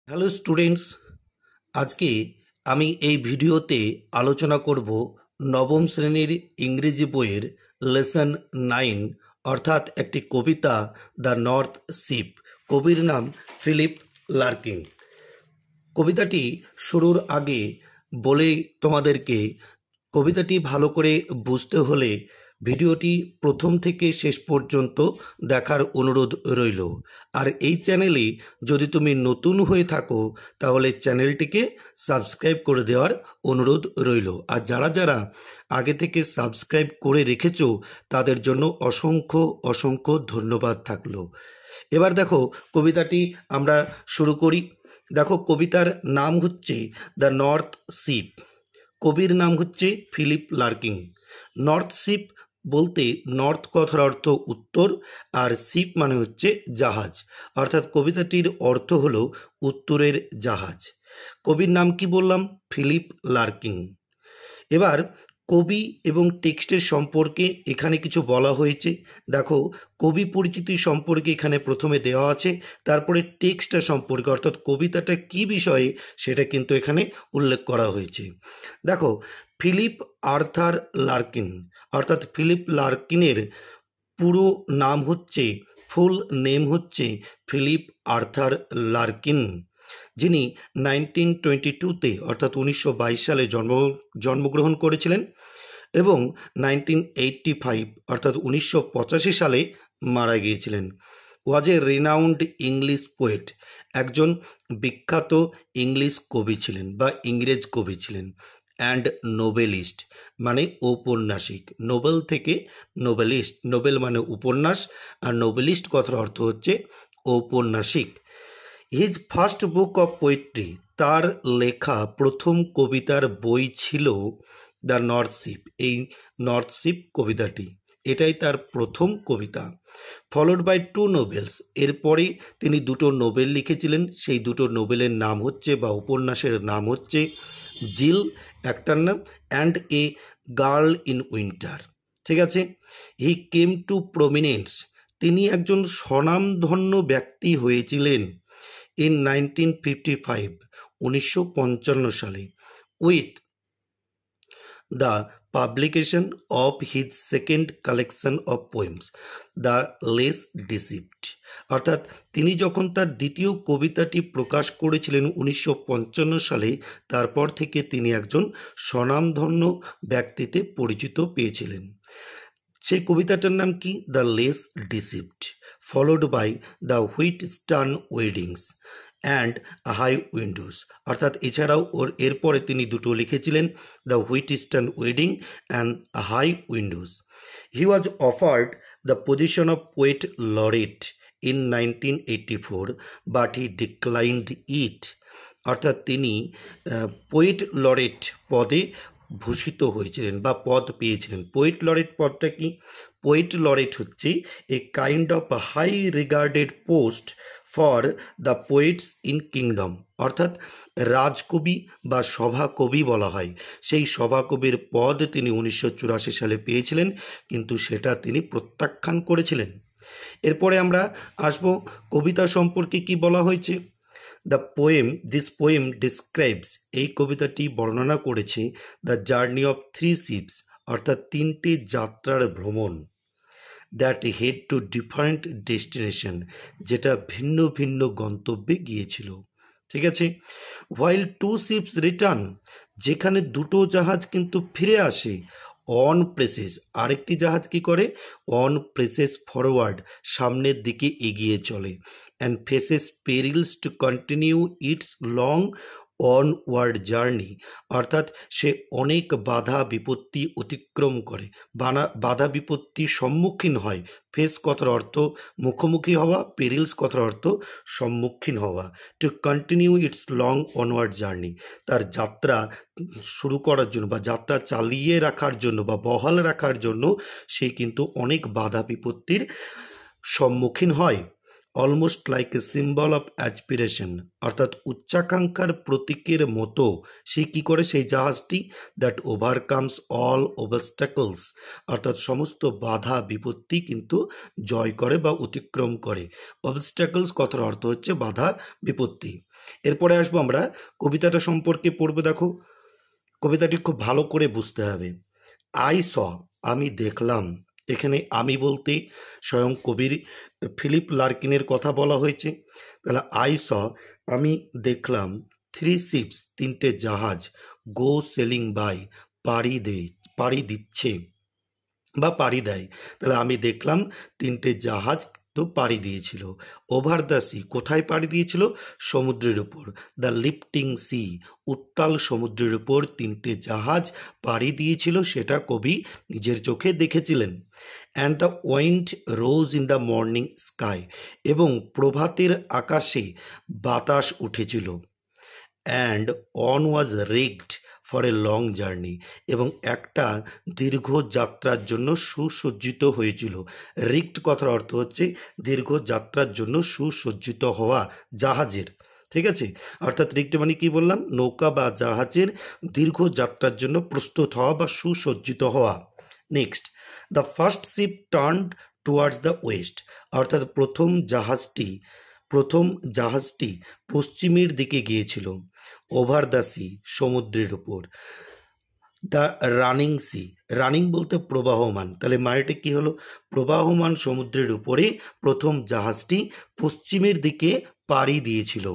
Hello students, আজকে আমি এই ভিডিওতে আলোচনা করব নবম শ্রেণীর ইংরেজি বইয়ের লেসন 9 অর্থাৎ একটি কবিতা দ্য নর্থ শিপ। কবির নাম ফিলিপ লার্কিন। কবিতাটি শুরুর আগে বলে তোমাদেরকে কবিতাটি ভালো করে বুঝতে হলে ভিডিওটি প্রথম থেকে শেষ পর্যন্ত দেখার অনুরোধ রইল। আর এই চ্যানেলে যদি তুমি নতুন হয়ে থাকো তাহলে চ্যানেলটিকে সাবস্ক্রাইব করে দেওয়ার অনুরোধ রইল। আর যারা যারা আগে থেকে সাবস্ক্রাইব করে রেখেছো তাদের জন্য অসংখ্য অসংখ্য ধন্যবাদ থাকলো। এবার দেখো কবিতাটি আমরা শুরু করি। দেখো কবিতার নাম হচ্ছে দ্য নর্থ শিপ। কবির নাম হচ্ছে ফিলিপ লার্কিন। নর্থ শিপ বলতে নর্থ কথার অর্থ উত্তর, আর শিপ মানে হচ্ছে জাহাজ, অর্থাৎ কবিতাটির অর্থ হলো উত্তরের জাহাজ। কবির নাম কি বললাম? Philip Larkin. এবার কবি এবং টেক্সটের সম্পর্কে এখানে কিছু বলা হয়েছে। দেখো কবি পরিচিতি সম্পর্কে এখানে প্রথমে দেওয়া আছে, তারপরে টেক্সটটা সম্পর্কে অর্থাৎ কবিতাটা কি বিষয়ে সেটা কিন্তু এখানে উল্লেখ করা হয়েছে। দেখো ফিলিপ আর্থার লার্কিন অর্থাৎ ফিলিপ লার্কিনের পুরো নাম হচ্ছে, ফুল নেম হচ্ছে ফিলিপ আর্থার লার্কিন, যিনি 1922-তে অর্থাৎ 1922 সালে জন্মগ্রহণ করেছিলেন এবং 1985 অর্থাৎ 1985 সালে মারা গিয়েছিলেন। ওয়াজ এ রিনাউন্ড ইংলিশ পোয়েট, একজন বিখ্যাত ইংলিশ কবি ছিলেন বা ইংরেজ কবি ছিলেন। অ্যান্ড নোবেলিস্ট মানে ঔপন্যাসিক, নোবেল থেকে নোবেলিস্ট, নোবেল মানে উপন্যাস আর নোবেলিস্ট কথার অর্থ হচ্ছে ঔপন্যাসিক। His first book of poetry, তার লেখা প্রথম কবিতার বই ছিল দ্য নর্থ শিপ। এই নর্থ শিপ কবিতাটি, এটাই তার প্রথম কবিতা। ফলোড বাই 2 নোবেলস, এরপরে তিনি দুটো নোবেল লিখেছিলেন। সেই দুটো নোবেলের নাম হচ্ছে বা উপন্যাসের নাম হচ্ছে জিল একটার নাম, and a girl in winter. ঠিক আছে। হি কেম টু প্রমিনেন্স, তিনি একজন স্বনামধন্য ব্যক্তি হয়েছিলেন in 1955 1955 সালে with the publication of his second collection of poems the less deceived, অর্থাৎ তিনি যখন তার দ্বিতীয় কবিতাটি প্রকাশ করেছিলেন 1955 সালে, তারপর থেকে তিনি একজন স্বনামধন্য ব্যক্তিতে পরিচিত পেয়েছিলেন। সেই কবিতাটার নাম কি? The less deceived, followed by the Whitsun weddings and high windows, অর্থাৎ এছাড়াও এরপরে তিনি দুটো লিখেছিলেন, the Whitsun wedding and high windows. He was offered the position of poet laureate in 1984 but he declined it, অর্থাৎ তিনি পোয়েট লরেট পদে ভূষিত হয়েছিলেন বা পদ পেয়েছিলেন। পোয়েট লরেট পদটা কি? পোয়েট লরেট হচ্ছে a kind of high regarded post for the poets in kingdom, অর্থাৎ রাজকবি বা সভাকবি বলা হয়। সেই সভাকবির পদ তিনি 1984 সালে পেয়েছিলেন, কিন্তু সেটা তিনি প্রত্যাখ্যান করেছিলেন। এরপরে আমরা আসবো কবিতা সম্পর্কে কি বলা হয়েছে। দিস পোয়েম ডিসক্রাইবস, এই কবিতাটি বর্ণনা করেছে দ্য জার্নি অফ 3 শিপস, অর্থাৎ 3টি যাত্রার ভ্রমণ, that head to different destination, যেটা ভিন্ন ভিন্ন গন্তব্যে গিয়েছিল। ঠিক আছে। হোয়াইল 2 শিপস রিটার্ন, যেখানে দুটো জাহাজ কিন্তু ফিরে আসে। অন প্রেসেস, আরেকটি জাহাজ কি করে? অন প্রেসেস ফরওয়ার্ড, সামনের দিকে এগিয়ে চলে। And faces perils to continue its long onward journey, অর্থাৎ সে অনেক বাধা বিপত্তি অতিক্রম করে, বাধা বিপত্তির সম্মুখীন হয়। ফেস কথার অর্থ মুখোমুখি হওয়া, পেরিলস কথার অর্থ সম্মুখীন হওয়া। Two continue its long onward journey, তার যাত্রা শুরু করার জন্য বা যাত্রা চালিয়ে রাখার জন্য বা বহাল রাখার জন্য সে কিন্তু অনেক বাধা বিপত্তির সম্মুখীন হয়। Almost like a symbol of aspiration, অর্থাৎ উচ্চাকাঙ্ক্ষার প্রতীকের মতো সে কী করে সেই জাহাজটি, দ্যাট ওভারকামস অল অবস্টাকলস, অর্থাৎ সমস্ত বাধা বিপত্তি কিন্তু জয় করে বা অতিক্রম করে। অবস্টাকলস কথার অর্থ হচ্ছে বাধা বিপত্তি। এরপরে আসবো আমরা কবিতাটা সম্পর্কে পড়বো। দেখো কবিতাটি খুব ভালো করে বুঝতে হবে। আই স, আমি দেখলাম, এখানে আমি বলতে স্বয়ং কবির ফিলিপ লার্কিনের কথা বলা হয়েছে। তাহলে আই স, আমি দেখলাম, 3 শিপস, 3টে জাহাজ, গো সেলিং বাই, পাড়ি দিচ্ছে বা পাড়ি দেয়। তাহলে আমি দেখলাম 3টে জাহাজ তো পাড়ি দিয়েছিল। ওভার দ্য সি, কোথায় পাড়ি দিয়েছিল? সমুদ্রের উপর। দ্য লিফটিং সি, উত্তাল সমুদ্রের উপর 3টে জাহাজ পাড়ি দিয়েছিল, সেটা কবি নিজের চোখে দেখেছিলেন। And the wind rose in the morning sky, এবং প্রভাতের আকাশে বাতাস উঠেছিল। And one was rigged for a long journey, এবং একটা দীর্ঘ যাত্রার জন্য সুসজ্জিত হয়েছিল। রিগড কথার অর্থ হচ্ছে দীর্ঘ যাত্রার জন্য সুসজ্জিত হওয়া জাহাজের, ঠিক আছে? অর্থাৎ রিগড মানে কি বললাম? নৌকা বা জাহাজের দীর্ঘ যাত্রার জন্য প্রস্তুত হওয়া বা সুসজ্জিত হওয়া। Next, the first sheep turned towards the West, অর্থাৎ প্রথম জাহাজটি পশ্চিমের দিকে গিয়েছিল। ওভার দ্য সি, সমুদ্রের উপর। দ্য রানিং সি, রানিং বলতে প্রবাহমান, তাহলে মানেটা কি হলো? প্রবাহমান সমুদ্রের উপরে প্রথম জাহাজটি পশ্চিমের দিকে পাড়ি দিয়েছিল।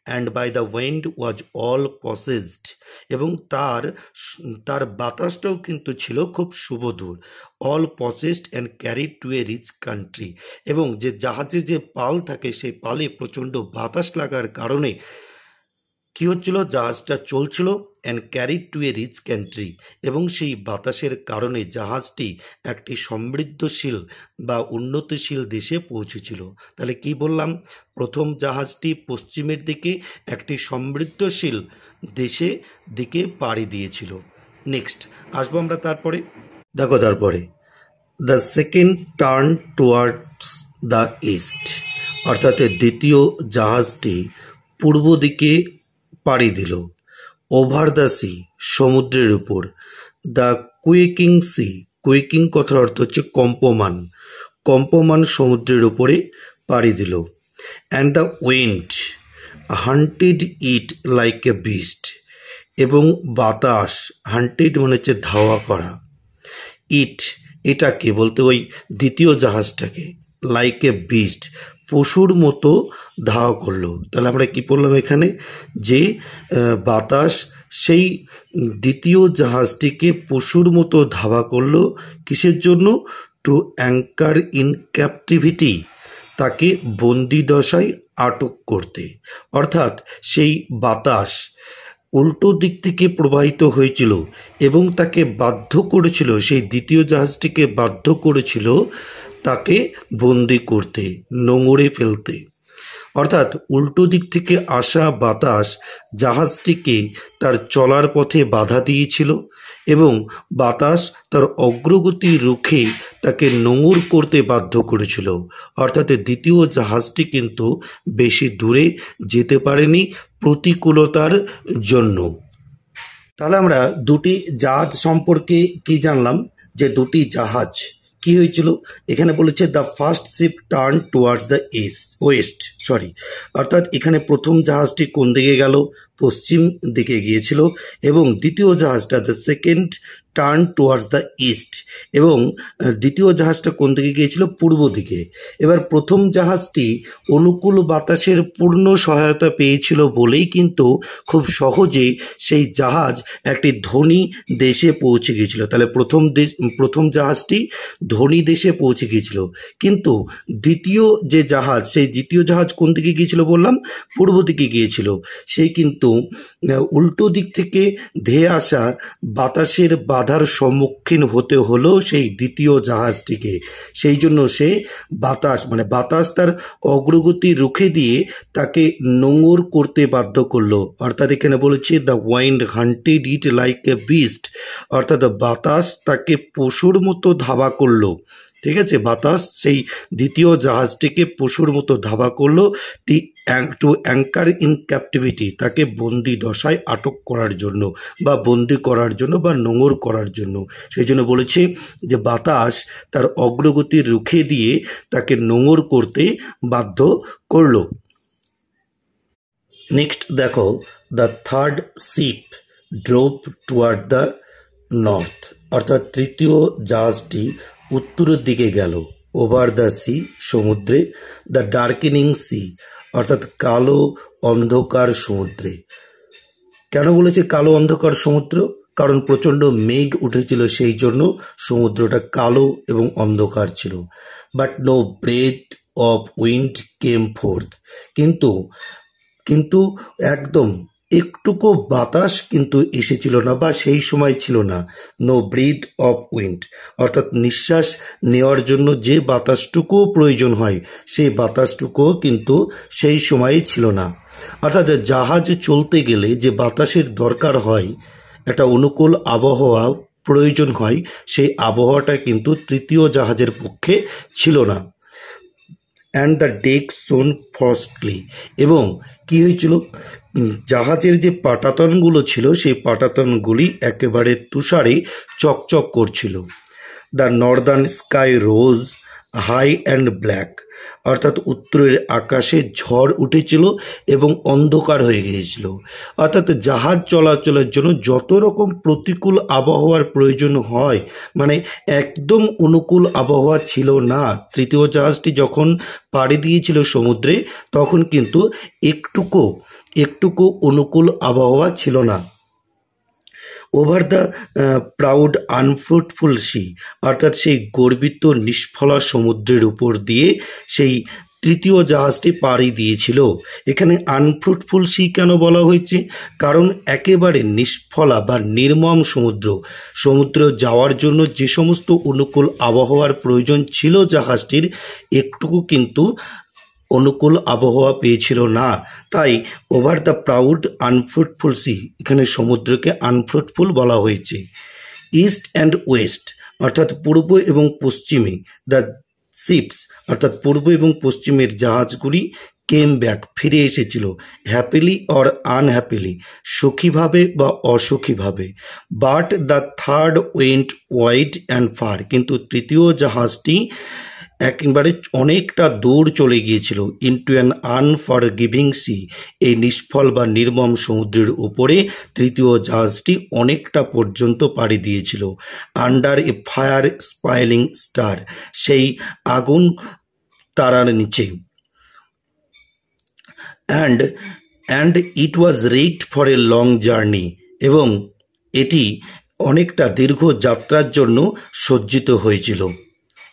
And by the wind was all possessed, এবং তার বাতাসটাও কিন্তু ছিল খুব সুমধুর। All possessed and carried to a rich country, এবং যে জাহাজের যে পাল থাকে সেই পালে প্রচণ্ড বাতাস লাগার কারণে কী হচ্ছিল? জাহাজটা চলছিল। And carried to a rich country, এবং সেই বাতাসের কারণে জাহাজটি একটি সমৃদ্ধশীল বা উন্নতিশীল দেশে পৌঁছেছিল। তাহলে কি বললাম? প্রথম জাহাজটি পশ্চিমের দিকে একটি সমৃদ্ধশীল দিকে পাড়ি দিয়েছিল। নেক্সট আসবো আমরা তারপরে। দেখো তারপরে, the second turn towards the east, অর্থাৎ দ্বিতীয় জাহাজটি পূর্ব দিকে পাড়ি দিল। ওভার দ্য সি, সমুদ্রের উপর। দ্য কুইকিং সি, কুইকিং কথার অর্থ হচ্ছে কম্পমান সমুদ্রের উপরে পাড়ি দিল। And the wind hunted it like a beast, এবং বাতাস, হান্টেড মানে হচ্ছে ধাওয়া করা, এটাকে বলতে ওই দ্বিতীয় জাহাজটাকে, লাইক এ বিস্ট, পশুর মতো ধাওয়া করলো। তাহলে আমরা কি বললাম এখানে? যে বাতাস সেই দ্বিতীয় জাহাজটিকে পশুর মতো ধাওয়া করলো। কিসের জন্য? টু অ্যাঙ্কার ইন ক্যাপটিভিটি, তাকে বন্দি দশায় আটক করতে। অর্থাৎ সেই বাতাস উল্টো দিক থেকে প্রবাহিত হয়েছিল এবং তাকে বাধ্য করেছিল, সেই দ্বিতীয় জাহাজটিকে বাধ্য করেছিল তাকে বন্দি করতে, নোঙরে ফেলতে। অর্থাৎ উল্টো দিক থেকে আসা বাতাস জাহাজটিকে তার চলার পথে বাধা দিয়েছিল এবং বাতাস তার অগ্রগতি রুখে তাকে নোঙর করতে বাধ্য করেছিল। অর্থাৎ দ্বিতীয় জাহাজটি কিন্তু বেশি দূরে যেতে পারেনি প্রতিকূলতার জন্য। তাহলে আমরা দুটি জাহাজ সম্পর্কে কি জানলাম? যে দুটি জাহাজ কি হয়েছিল? এখানে বলেছে the first ship turn towards the West, অর্থাৎ এখানে প্রথম জাহাজটি কোন দিকে গেল? পশ্চিম দিকে গিয়েছিল। এবং দ্বিতীয় জাহাজটা, the second turn towards the east, এবং দ্বিতীয় জাহাজটা কোন দিকে গিয়েছিল? পূর্ব দিকে। এবার প্রথম জাহাজটি অনুকূল বাতাসের পূর্ণ সহায়তা পেয়েছিল বলেই কিন্তু খুব সহজে সেই জাহাজ একটি ধনী দেশে পৌঁছে গিয়েছিল। তাহলে প্রথম জাহাজটি ধনী দেশে পৌঁছে গিয়েছিল। কিন্তু দ্বিতীয় যে জাহাজ, সেই দ্বিতীয় জাহাজ কোন দিকে গিয়েছিল বললাম? পূর্ব দিকে গিয়েছিল। সেই কিন্তু উল্টো দিক থেকে ধেয়ে আসা বাতাসের বাধার সম্মুখীন হতে হলো সেই দ্বিতীয় জাহাজটিকে। সেই জন্য সে বাতাস তার অগ্রগতি রুখে দিয়ে তাকে নোঙর করতে বাধ্য করলো। অর্থাৎ এখানে বলেছে the wind hunted it like a beast, অর্থাৎ বাতাস তাকে পশুর মতো ধাওয়া করলো ঠিক আছে, বাতাস সেই দ্বিতীয় জাহাজটিকে পশুর মতো ধাবা করলো টু অ্যাঙ্কার ইন ক্যাপটিভিটি, তাকে বন্দি দশায় আটক করার জন্য বা বন্দি করার জন্য বা নোঙর করার জন্য। সেই জন্য বলেছে যে বাতাস তার অগ্রগতি রুখে দিয়ে তাকে নোঙর করতে বাধ্য করলো। নেক্সট দেখো, the third sheep drove toward the north, অর্থাৎ তৃতীয় জাহাজটি উত্তরের দিকে গেল। ওভার দ্য সি, সমুদ্রে। দ্য ডার্কেনিং সি, অর্থাৎ কালো অন্ধকার সমুদ্রে। কেন বলেছে কালো অন্ধকার সমুদ্র? কারণ প্রচণ্ড মেঘ উঠেছিল, সেই জন্য সমুদ্রটা কালো এবং অন্ধকার ছিল। But no breath of wind came forth, কিন্তু একদম একটুকু বাতাস কিন্তু এসেছিল না বা সেই সময় ছিল না। নো ব্রিথ অফ উইন্ড, অর্থাৎ নিঃশ্বাস নেওয়ার জন্য যে বাতাসটুকুও প্রয়োজন হয় সেই বাতাসটুকুও কিন্তু সেই সময়ে ছিল না। অর্থাৎ জাহাজ চলতে গেলে যে বাতাসের দরকার হয়, একটা অনুকূল আবহাওয়া প্রয়োজন হয়, সেই আবহাওয়াটা কিন্তু তৃতীয় জাহাজের পক্ষে ছিল না। অ্যান্ড দ্য ডেক শোন ফ্রস্টলি, এবং কি হয়েছিল, জাহাজের যে পাটাতনগুলো ছিল সেই পাটাতনগুলি একেবারে তুষারে চকচক করছিল। The northern sky rose high and black, অর্থাৎ উত্তরের আকাশে ঝড় উঠেছিল এবং অন্ধকার হয়ে গিয়েছিল। অর্থাৎ জাহাজ চলাচলের জন্য যত রকম প্রতিকূল আবহাওয়ার প্রয়োজন হয়, মানে একদম অনুকূল আবহাওয়া ছিল না। তৃতীয় জাহাজটি যখন পাড়ি দিয়েছিল সমুদ্রে, তখন কিন্তু একটুকু অনুকূল আবহাওয়া ছিল না। Over the proud unfruitful sea, অর্থাৎ সেই গর্বিত নিষ্ফলা সমুদ্রের উপর দিয়ে সেই তৃতীয় জাহাজটি পাড়ি দিয়েছিল। এখানে আনফ্রুটফুল সি কেন বলা হয়েছে? কারণ একেবারে নিষ্ফলা বা নির্মম সমুদ্র যাওয়ার জন্য যে সমস্ত অনুকূল আবহাওয়ার প্রয়োজন ছিল জাহাজটির, একটুকু কিন্তু অনুকূল আবহাওয়া পেয়েছিল না। তাই over the proud unfruitful sea, এখানে সমুদ্রকে আনফ্রুটফুল বলা হয়েছে। ইস্ট অ্যান্ড ওয়েস্ট, অর্থাৎ পূর্ব এবং পশ্চিমে, দ্য শিপস, অর্থাৎ পূর্ব এবং পশ্চিমের জাহাজগুলি কেম ব্যাক, ফিরে এসেছিল। হ্যাপিলি অর আনহ্যাপিলি, সুখীভাবে বা অসুখীভাবে। But the third went wide and far, কিন্তু তৃতীয় জাহাজটি একেবারে অনেকটা দূর চলে গিয়েছিল। ইনটু অ্যান আনফরগিভিং সি, এই নিষ্ফল বা নির্মম সমুদ্রের উপরে তৃতীয় জাহাজটি অনেকটা পর্যন্ত পাড়ি দিয়েছিল। আন্ডার এ ফায়ার স্পাইলিং স্টার, সেই আগুন তারার নিচে। And it was রেকড for a long journey, এবং এটি অনেকটা দীর্ঘ যাত্রার জন্য সজ্জিত হয়েছিল।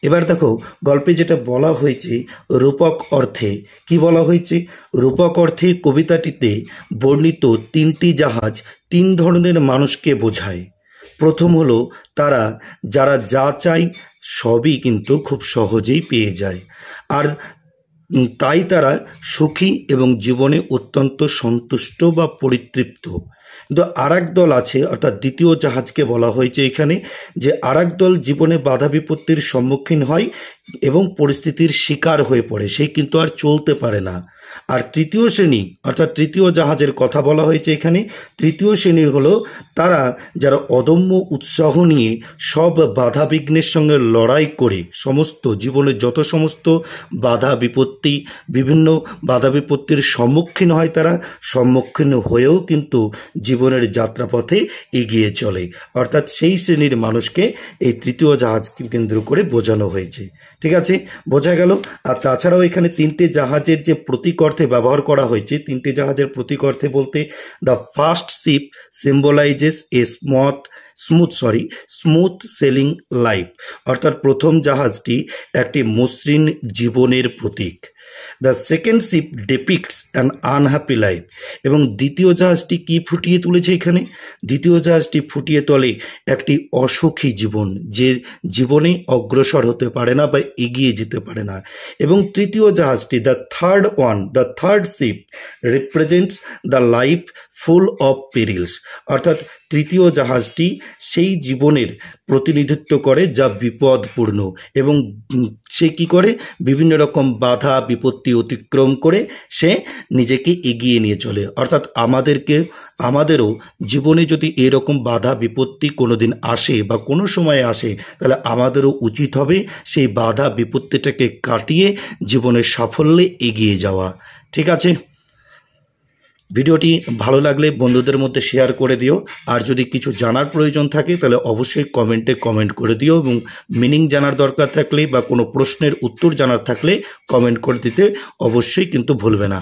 এবার দেখো, গল্পে যেটা বলা হয়েছে রূপক অর্থে, কি বলা হয়েছে? রূপক অর্থে কবিতাটিতে বর্ণিত তিনটি জাহাজ তিন ধরনের মানুষকে বোঝায়। প্রথম হলো যারা যা চায় সবই কিন্তু খুব সহজেই পেয়ে যায়, আর তাই তারা সুখী এবং জীবনে অত্যন্ত সন্তুষ্ট বা পরিতৃপ্ত। কিন্তু আর এক দল আছে, অর্থাৎ দ্বিতীয় জাহাজকে বলা হয়েছে এখানে, যে আর এক দল জীবনে বাধা বিপত্তির সম্মুখীন হয় এবং পরিস্থিতির শিকার হয়ে পড়ে, সে কিন্তু আর চলতে পারে না। আর তৃতীয় শ্রেণী, অর্থাৎ তৃতীয় জাহাজের কথা বলা হয়েছে এখানে। তৃতীয় শ্রেণীর হলো যারা অদম্য উৎসাহ নিয়ে সব বাধা বিঘ্নের সঙ্গে লড়াই করে সমস্ত জীবনের যত সমস্ত বাধা বিপত্তি, বিভিন্ন বাধা বিপত্তির সম্মুখীন হয়, তারা সম্মুখীন হয়েও কিন্তু জীবনের যাত্রাপথে এগিয়ে চলে। অর্থাৎ সেই শ্রেণীর মানুষকে এই তৃতীয় জাহাজকে কেন্দ্র করে বোঝানো হয়েছে। ঠিক আছে, বোঝা গেল। আর তাছাড়াও এখানে তিনটে জাহাজের যে প্রতীক অর্থে ব্যবহার করা হয়েছে, তিনটে জাহাজের প্রতীক অর্থে বলতে, the first ship symbolises a smooth sailing life, অর্থাৎ প্রথম জাহাজটি একটি মসৃণ জীবনের প্রতীক। The second ship depicts an unhappy life, এবং দ্বিতীয় জাহাজটি কি ফুটিয়ে তুলেছে এখানে? দ্বিতীয় জাহাজটি ফুটিয়ে তোলে একটি অসুখী জীবন, যে জীবনে অগ্রসর হতে পারে না বা এগিয়ে যেতে পারে না। এবং তৃতীয় জাহাজটি, the third ship represents the life full of perils, অর্থাৎ তৃতীয় জাহাজটি সেই জীবনের প্রতিনিধিত্ব করে যা বিপদপূর্ণ, এবং সে কি করে বিভিন্ন রকম বাধা বিপত্তি অতিক্রম করে সে নিজেকে এগিয়ে নিয়ে চলে। অর্থাৎ আমাদেরও জীবনে যদি এরকম বাধা বিপত্তি কোনো দিন আসে বা কোনো সময় আসে, তাহলে আমাদেরও উচিত হবে সেই বাধা বিপত্তিটাকে কাটিয়ে জীবনের সাফল্যে এগিয়ে যাওয়া। ঠিক আছে, ভিডিওটি ভালো লাগলে বন্ধুদের মধ্যে শেয়ার করে দিও। আর যদি কিছু জানার প্রয়োজন থাকে তাহলে অবশ্যই কমেন্টে কমেন্ট করে দিও, এবং মিনিং জানার দরকার থাকলে বা কোনো প্রশ্নের উত্তর জানার থাকলে কমেন্ট করে দিতে অবশ্যই কিন্তু ভুলবে না।